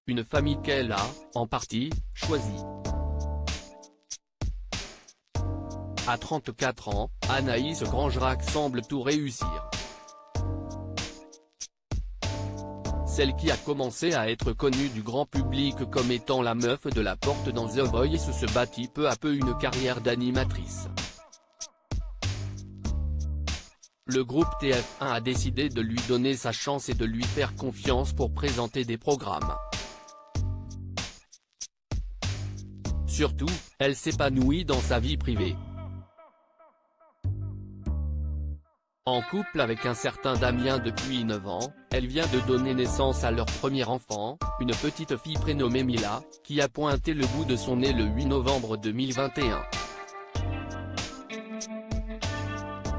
une famille qu'elle a, en partie, choisie. À 34 ans, Anaïs Grangerac semble tout réussir. Celle qui a commencé à être connue du grand public comme étant la meuf de la porte dans The Voice se bâtit peu à peu une carrière d'animatrice. Le groupe TF1 a décidé de lui donner sa chance et de lui faire confiance pour présenter des programmes. Surtout, elle s'épanouit dans sa vie privée. En couple avec un certain Damien depuis 9 ans, elle vient de donner naissance à leur premier enfant, une petite fille prénommée Mila, qui a pointé le bout de son nez le 8 novembre 2021.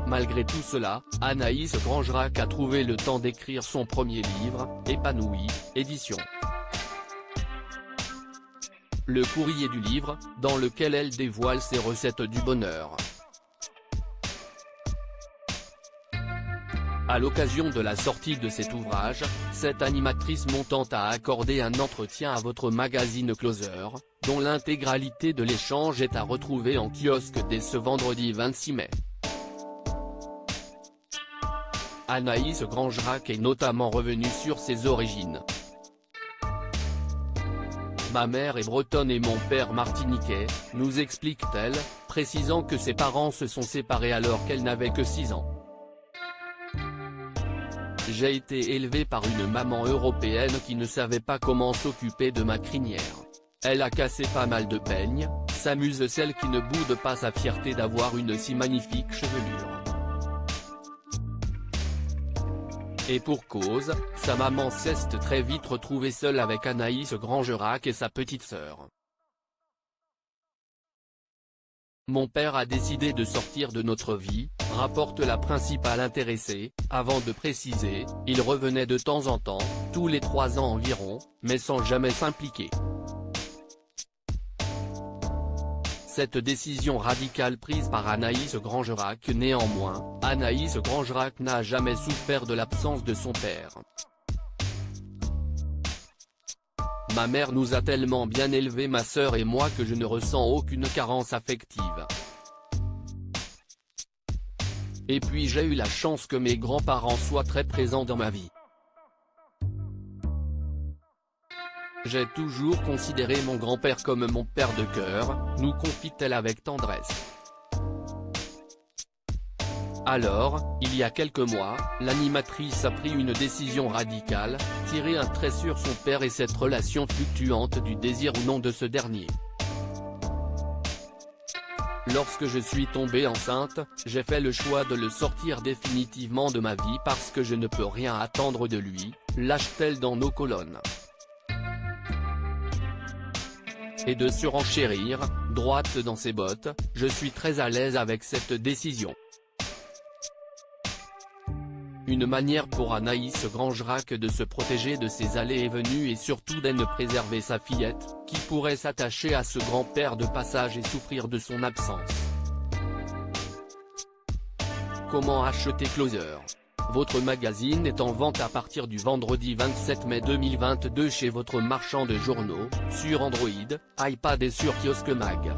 Malgré tout cela, Anaïs Grangerac a trouvé le temps d'écrire son premier livre, Épanoui, édition. Le courrier du livre, dans lequel elle dévoile ses recettes du bonheur. À l'occasion de la sortie de cet ouvrage, cette animatrice montante a accordé un entretien à votre magazine Closer, dont l'intégralité de l'échange est à retrouver en kiosque dès ce vendredi 26 mai. Anaïs Grangerac est notamment revenue sur ses origines. Ma mère est bretonne et mon père martiniquais, nous explique-t-elle, précisant que ses parents se sont séparés alors qu'elle n'avait que 6 ans. J'ai été élevée par une maman européenne qui ne savait pas comment s'occuper de ma crinière. Elle a cassé pas mal de peignes, s'amuse celle qui ne boude pas sa fierté d'avoir une si magnifique chevelure. Et pour cause, sa maman s'est très vite retrouvée seule avec Anaïs Grangerac et sa petite sœur. Mon père a décidé de sortir de notre vie, rapporte la principale intéressée, avant de préciser, il revenait de temps en temps, tous les 3 ans environ, mais sans jamais s'impliquer. Cette décision radicale prise par Anaïs Grangerac néanmoins, Anaïs Grangerac n'a jamais souffert de l'absence de son père. Ma mère nous a tellement bien élevés ma sœur et moi que je ne ressens aucune carence affective. Et puis j'ai eu la chance que mes grands-parents soient très présents dans ma vie. J'ai toujours considéré mon grand-père comme mon père de cœur, nous confie-t-elle avec tendresse. Alors, il y a quelques mois, l'animatrice a pris une décision radicale, tirer un trait sur son père et cette relation fluctuante du désir ou non de ce dernier. Lorsque je suis tombée enceinte, j'ai fait le choix de le sortir définitivement de ma vie parce que je ne peux rien attendre de lui, lâche-t-elle dans nos colonnes. Et de surenchérir, droite dans ses bottes, je suis très à l'aise avec cette décision. Une manière pour Anaïs Grangerac de se protéger de ses allées et venues et surtout de préserver sa fillette, qui pourrait s'attacher à ce grand-père de passage et souffrir de son absence. Comment acheter Closer ? Votre magazine est en vente à partir du vendredi 27 mai 2022 chez votre marchand de journaux, sur Android, iPad et sur Kiosque Mag.